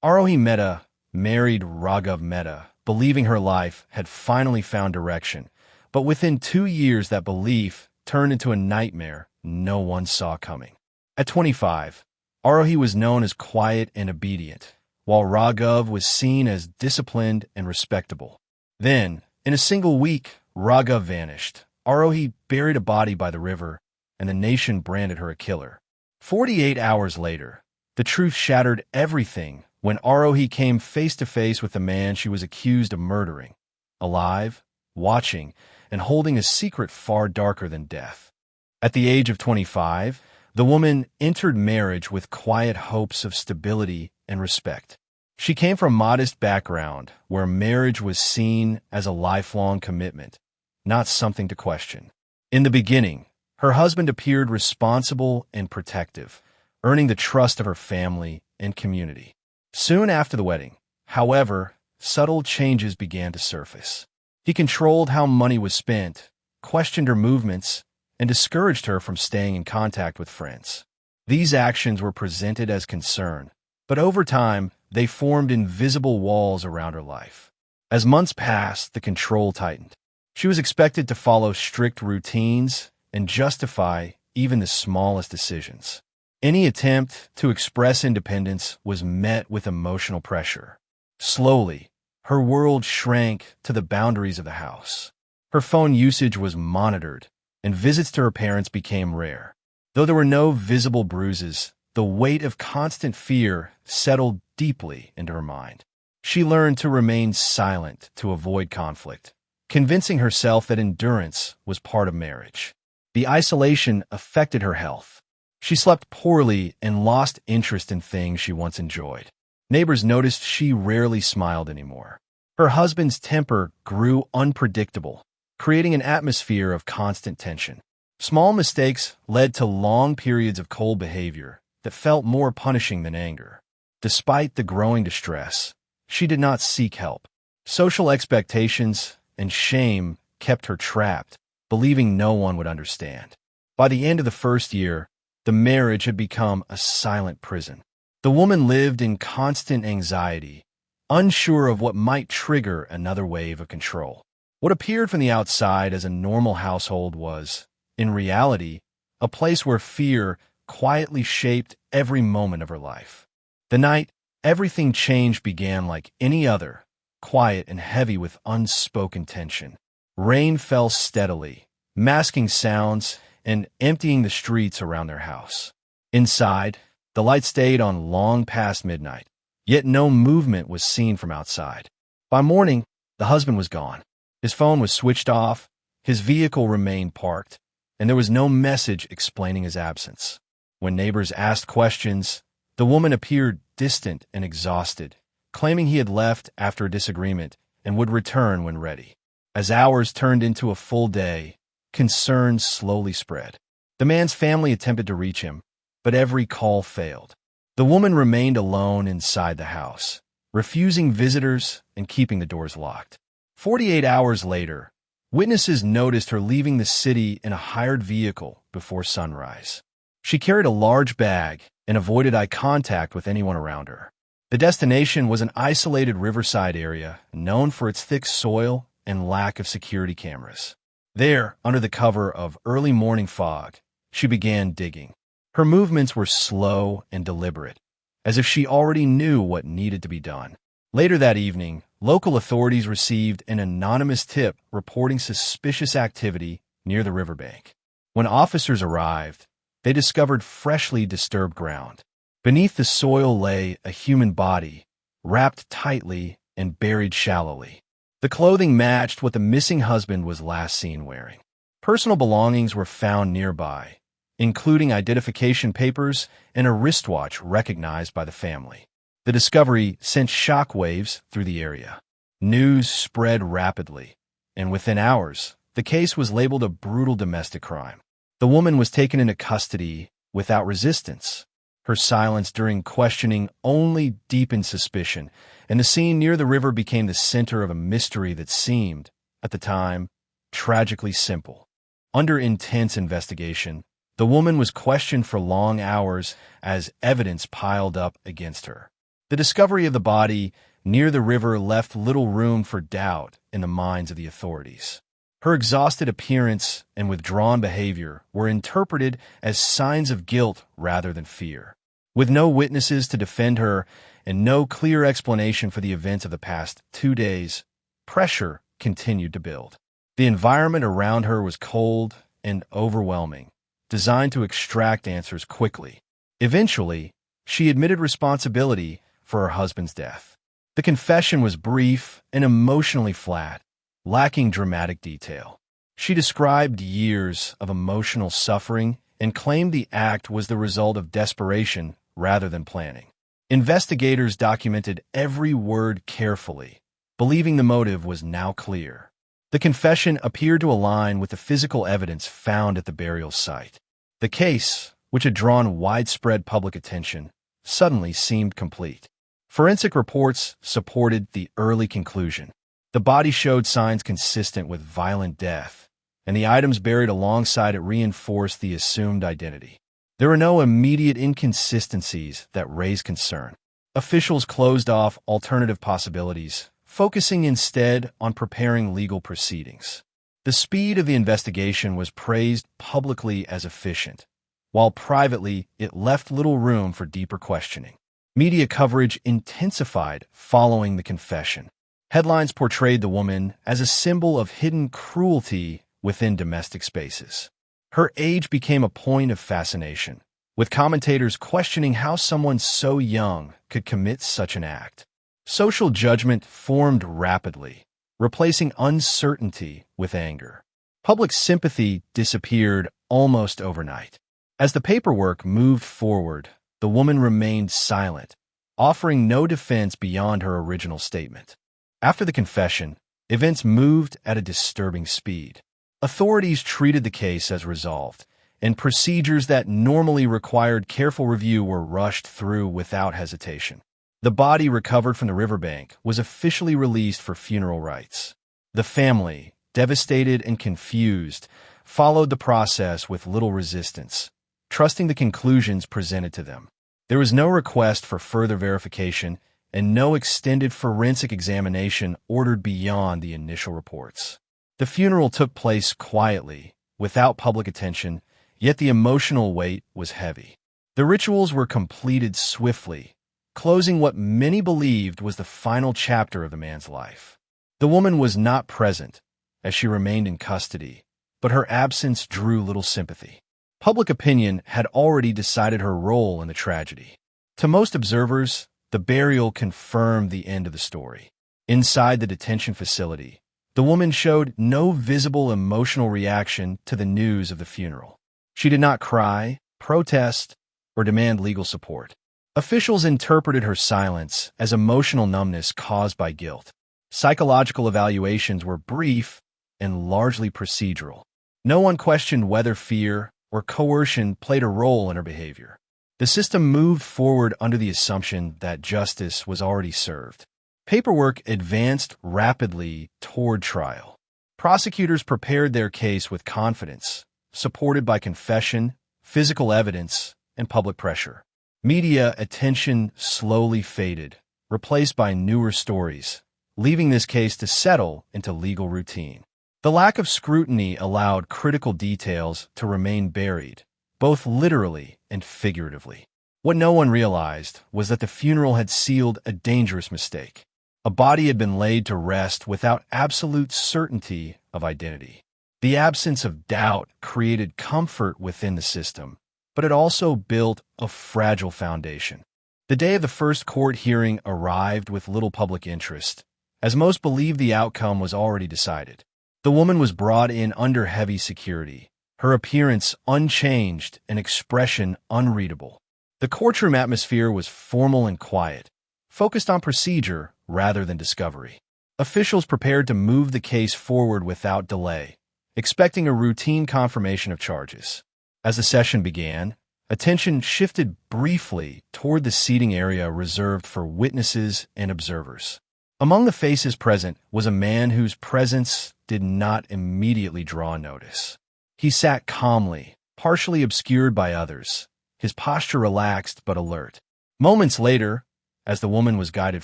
Aarohi Mehta married Raghav Mehta, believing her life had finally found direction. But within 2 years, that belief turned into a nightmare no one saw coming. At 25, Aarohi was known as quiet and obedient, while Raghav was seen as disciplined and respectable. Then, in a single week, Raghav vanished. Aarohi buried a body by the river, and the nation branded her a killer. 48 hours later, the truth shattered everything when Aarohi came face to face with the man she was accused of murdering, alive, watching, and holding a secret far darker than death. At the age of 25, the woman entered marriage with quiet hopes of stability and respect. She came from a modest background where marriage was seen as a lifelong commitment, not something to question. In the beginning, her husband appeared responsible and protective, earning the trust of her family and community. Soon after the wedding, however, subtle changes began to surface. He controlled how money was spent, questioned her movements, and discouraged her from staying in contact with friends. These actions were presented as concern, but over time, they formed invisible walls around her life. As months passed, the control tightened. She was expected to follow strict routines and justify even the smallest decisions. Any attempt to express independence was met with emotional pressure. Slowly, her world shrank to the boundaries of the house. Her phone usage was monitored, and visits to her parents became rare. Though there were no visible bruises, the weight of constant fear settled deeply into her mind. She learned to remain silent to avoid conflict, convincing herself that endurance was part of marriage. The isolation affected her health. She slept poorly and lost interest in things she once enjoyed. Neighbors noticed she rarely smiled anymore. Her husband's temper grew unpredictable, creating an atmosphere of constant tension. Small mistakes led to long periods of cold behavior that felt more punishing than anger. Despite the growing distress, she did not seek help. Social expectations and shame kept her trapped, believing no one would understand. By the end of the first year, the marriage had become a silent prison. The woman lived in constant anxiety, unsure of what might trigger another wave of control. What appeared from the outside as a normal household was, in reality, a place where fear quietly shaped every moment of her life. The night everything changed began like any other, quiet and heavy with unspoken tension. Rain fell steadily, masking sounds and emptying the streets around their house. Inside, the light stayed on long past midnight, yet no movement was seen from outside. By morning, the husband was gone. His phone was switched off, his vehicle remained parked, and there was no message explaining his absence. When neighbors asked questions, the woman appeared distant and exhausted, claiming he had left after a disagreement and would return when ready. As hours turned into a full day, concern slowly spread. The man's family attempted to reach him, but every call failed. The woman remained alone inside the house, refusing visitors and keeping the doors locked. 48 hours later, witnesses noticed her leaving the city in a hired vehicle before sunrise. She carried a large bag and avoided eye contact with anyone around her. The destination was an isolated riverside area known for its thick soil and lack of security cameras. There, under the cover of early morning fog, she began digging. Her movements were slow and deliberate, as if she already knew what needed to be done. Later that evening, local authorities received an anonymous tip reporting suspicious activity near the riverbank. When officers arrived, they discovered freshly disturbed ground. Beneath the soil lay a human body, wrapped tightly and buried shallowly. The clothing matched what the missing husband was last seen wearing. Personal belongings were found nearby, including identification papers and a wristwatch recognized by the family. The discovery sent shockwaves through the area. News spread rapidly, and within hours, the case was labeled a brutal domestic crime. The woman was taken into custody without resistance. Her silence during questioning only deepened suspicion, and the scene near the river became the center of a mystery that seemed, at the time, tragically simple. Under intense investigation, the woman was questioned for long hours as evidence piled up against her. The discovery of the body near the river left little room for doubt in the minds of the authorities. Her exhausted appearance and withdrawn behavior were interpreted as signs of guilt rather than fear. With no witnesses to defend her and no clear explanation for the events of the past 2 days, pressure continued to build. The environment around her was cold and overwhelming, designed to extract answers quickly. Eventually, she admitted responsibility for her husband's death. The confession was brief and emotionally flat, lacking dramatic detail. She described years of emotional suffering and claimed the act was the result of desperation rather than planning. Investigators documented every word carefully, believing the motive was now clear. The confession appeared to align with the physical evidence found at the burial site. The case, which had drawn widespread public attention, suddenly seemed complete. Forensic reports supported the early conclusion. The body showed signs consistent with violent death, and the items buried alongside it reinforced the assumed identity. There were no immediate inconsistencies that raised concern. Officials closed off alternative possibilities, focusing instead on preparing legal proceedings. The speed of the investigation was praised publicly as efficient, while privately it left little room for deeper questioning. Media coverage intensified following the confession. Headlines portrayed the woman as a symbol of hidden cruelty within domestic spaces. Her age became a point of fascination, with commentators questioning how someone so young could commit such an act. Social judgment formed rapidly, replacing uncertainty with anger. Public sympathy disappeared almost overnight. As the paperwork moved forward, the woman remained silent, offering no defense beyond her original statement. After the confession, events moved at a disturbing speed. Authorities treated the case as resolved, and procedures that normally required careful review were rushed through without hesitation. The body recovered from the riverbank was officially released for funeral rites. The family, devastated and confused, followed the process with little resistance, trusting the conclusions presented to them. There was no request for further verification and no extended forensic examination ordered beyond the initial reports. The funeral took place quietly, without public attention, yet the emotional weight was heavy. The rituals were completed swiftly, closing what many believed was the final chapter of the man's life. The woman was not present, as she remained in custody, but her absence drew little sympathy. Public opinion had already decided her role in the tragedy. To most observers, the burial confirmed the end of the story. Inside the detention facility, the woman showed no visible emotional reaction to the news of the funeral. She did not cry, protest, or demand legal support. Officials interpreted her silence as emotional numbness caused by guilt. Psychological evaluations were brief and largely procedural. No one questioned whether fear or coercion played a role in her behavior. The system moved forward under the assumption that justice was already served. Paperwork advanced rapidly toward trial. Prosecutors prepared their case with confidence, supported by confession, physical evidence, and public pressure. Media attention slowly faded, replaced by newer stories, leaving this case to settle into legal routine. The lack of scrutiny allowed critical details to remain buried, both literally and figuratively. What no one realized was that the funeral had sealed a dangerous mistake. A body had been laid to rest without absolute certainty of identity. The absence of doubt created comfort within the system, but it also built a fragile foundation. The day of the first court hearing arrived with little public interest, as most believed the outcome was already decided. The woman was brought in under heavy security, her appearance unchanged and expression unreadable. The courtroom atmosphere was formal and quiet, focused on procedure rather than discovery. Officials prepared to move the case forward without delay, expecting a routine confirmation of charges. As the session began, attention shifted briefly toward the seating area reserved for witnesses and observers. Among the faces present was a man whose presence did not immediately draw notice. He sat calmly, partially obscured by others, his posture relaxed but alert. Moments later, As the woman was guided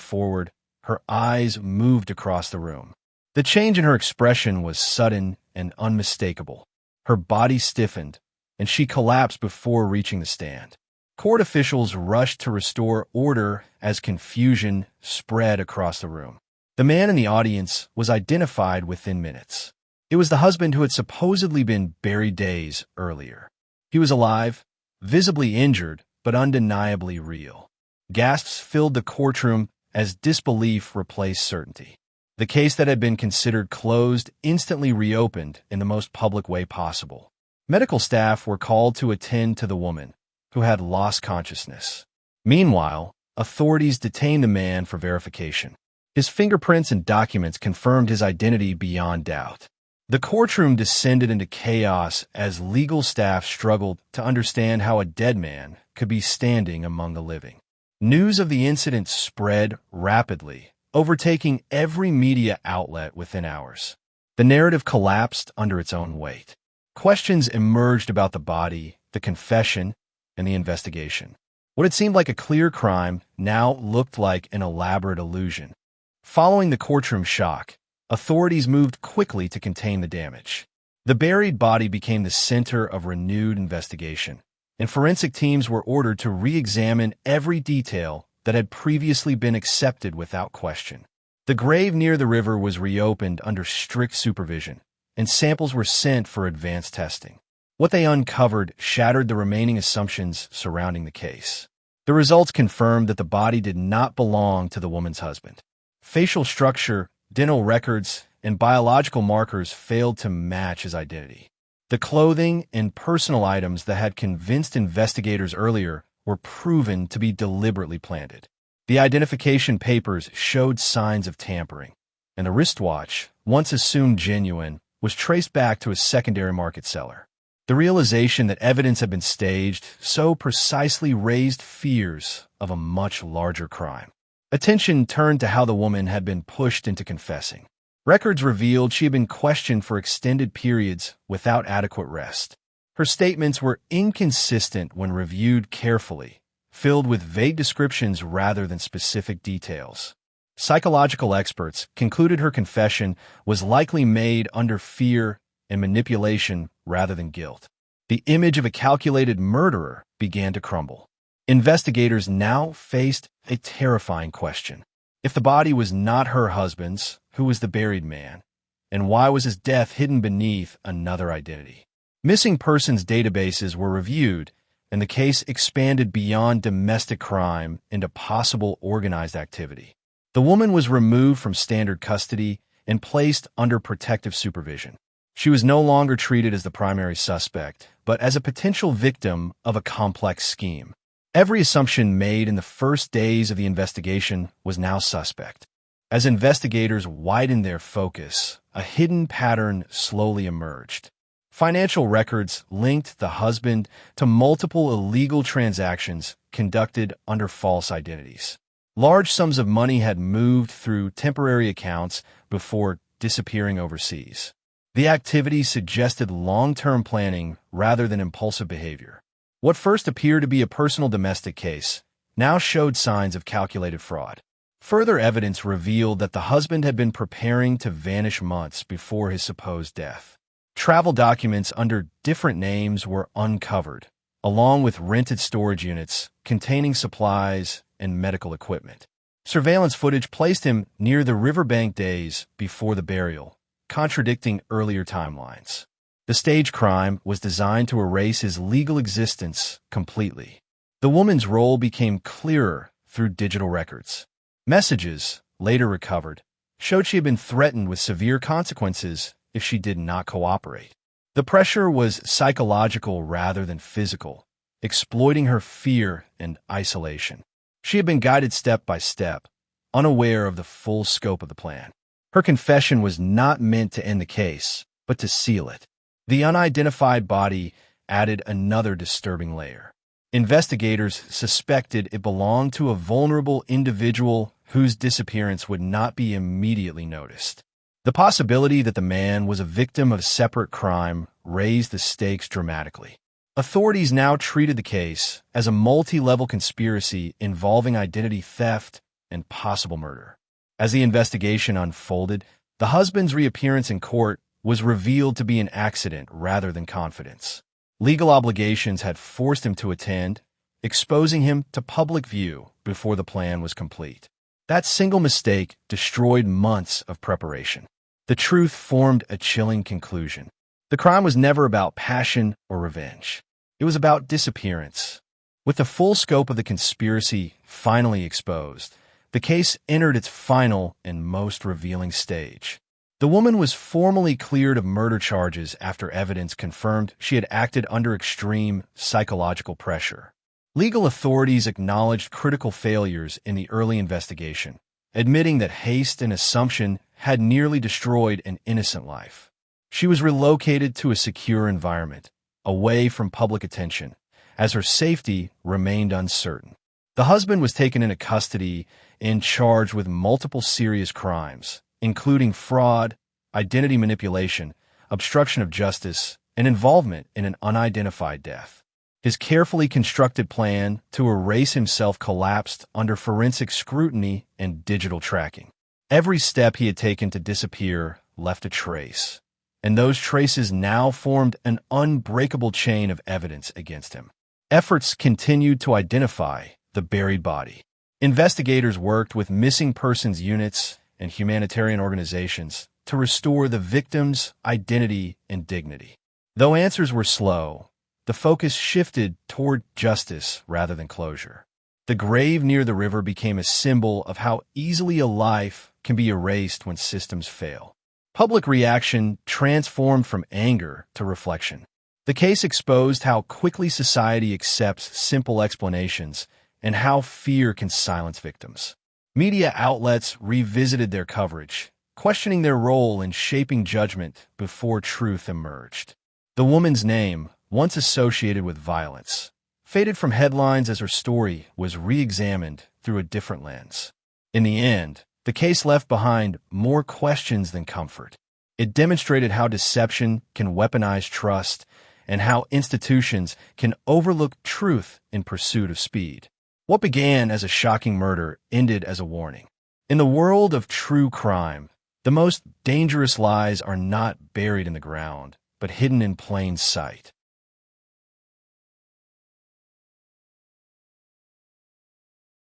forward, her eyes moved across the room. The change in her expression was sudden and unmistakable. Her body stiffened, and she collapsed before reaching the stand. Court officials rushed to restore order as confusion spread across the room. The man in the audience was identified within minutes. It was the husband who had supposedly been buried days earlier. He was alive, visibly injured, but undeniably real. Gasps filled the courtroom as disbelief replaced certainty. The case that had been considered closed instantly reopened in the most public way possible. Medical staff were called to attend to the woman, who had lost consciousness. Meanwhile, authorities detained the man for verification. His fingerprints and documents confirmed his identity beyond doubt. The courtroom descended into chaos as legal staff struggled to understand how a dead man could be standing among the living. News of the incident spread rapidly, overtaking every media outlet within hours. The narrative collapsed under its own weight. Questions emerged about the body, the confession, and the investigation. What had seemed like a clear crime now looked like an elaborate illusion. Following the courtroom shock, authorities moved quickly to contain the damage. The buried body became the center of renewed investigation, and forensic teams were ordered to re-examine every detail that had previously been accepted without question. The grave near the river was reopened under strict supervision, and samples were sent for advanced testing. What they uncovered shattered the remaining assumptions surrounding the case. The results confirmed that the body did not belong to the woman's husband. Facial structure, dental records, and biological markers failed to match his identity. The clothing and personal items that had convinced investigators earlier were proven to be deliberately planted. The identification papers showed signs of tampering, and the wristwatch, once assumed genuine, was traced back to a secondary market seller. The realization that evidence had been staged so precisely raised fears of a much larger crime. Attention turned to how the woman had been pushed into confessing. Records revealed she had been questioned for extended periods without adequate rest. Her statements were inconsistent when reviewed carefully, filled with vague descriptions rather than specific details. Psychological experts concluded her confession was likely made under fear and manipulation rather than guilt. The image of a calculated murderer began to crumble. Investigators now faced a terrifying question. If the body was not her husband's, who was the buried man? And why was his death hidden beneath another identity? Missing persons databases were reviewed, and the case expanded beyond domestic crime into possible organized activity. The woman was removed from standard custody and placed under protective supervision. She was no longer treated as the primary suspect, but as a potential victim of a complex scheme. Every assumption made in the first days of the investigation was now suspect. As investigators widened their focus, a hidden pattern slowly emerged. Financial records linked the husband to multiple illegal transactions conducted under false identities. Large sums of money had moved through temporary accounts before disappearing overseas. The activity suggested long-term planning rather than impulsive behavior. What first appeared to be a personal domestic case now showed signs of calculated fraud. Further evidence revealed that the husband had been preparing to vanish months before his supposed death. Travel documents under different names were uncovered, along with rented storage units containing supplies and medical equipment. Surveillance footage placed him near the riverbank days before the burial, contradicting earlier timelines. The staged crime was designed to erase his legal existence completely. The woman's role became clearer through digital records. Messages, later recovered, showed she had been threatened with severe consequences if she did not cooperate. The pressure was psychological rather than physical, exploiting her fear and isolation. She had been guided step by step, unaware of the full scope of the plan. Her confession was not meant to end the case, but to seal it. The unidentified body added another disturbing layer. Investigators suspected it belonged to a vulnerable individual whose disappearance would not be immediately noticed. The possibility that the man was a victim of separate crime raised the stakes dramatically. Authorities now treated the case as a multi-level conspiracy involving identity theft and possible murder. As the investigation unfolded, the husband's reappearance in court was revealed to be an accident rather than confidence. Legal obligations had forced him to attend, exposing him to public view before the plan was complete. That single mistake destroyed months of preparation. The truth formed a chilling conclusion. The crime was never about passion or revenge. It was about disappearance. With the full scope of the conspiracy finally exposed, the case entered its final and most revealing stage. The woman was formally cleared of murder charges after evidence confirmed she had acted under extreme psychological pressure. Legal authorities acknowledged critical failures in the early investigation, admitting that haste and assumption had nearly destroyed an innocent life. She was relocated to a secure environment, away from public attention, as her safety remained uncertain. The husband was taken into custody and charged with multiple serious crimes, including fraud, identity manipulation, obstruction of justice, and involvement in an unidentified death. His carefully constructed plan to erase himself collapsed under forensic scrutiny and digital tracking. Every step he had taken to disappear left a trace, and those traces now formed an unbreakable chain of evidence against him. Efforts continued to identify the buried body. Investigators worked with missing persons units and humanitarian organizations to restore the victim's identity and dignity. Though answers were slow, the focus shifted toward justice rather than closure. The grave near the river became a symbol of how easily a life can be erased when systems fail. Public reaction transformed from anger to reflection. The case exposed how quickly society accepts simple explanations and how fear can silence victims. Media outlets revisited their coverage, questioning their role in shaping judgment before truth emerged. The woman's name, once associated with violence, faded from headlines as her story was re-examined through a different lens. In the end, the case left behind more questions than comfort. It demonstrated how deception can weaponize trust and how institutions can overlook truth in pursuit of speed. What began as a shocking murder ended as a warning. In the world of true crime, the most dangerous lies are not buried in the ground, but hidden in plain sight.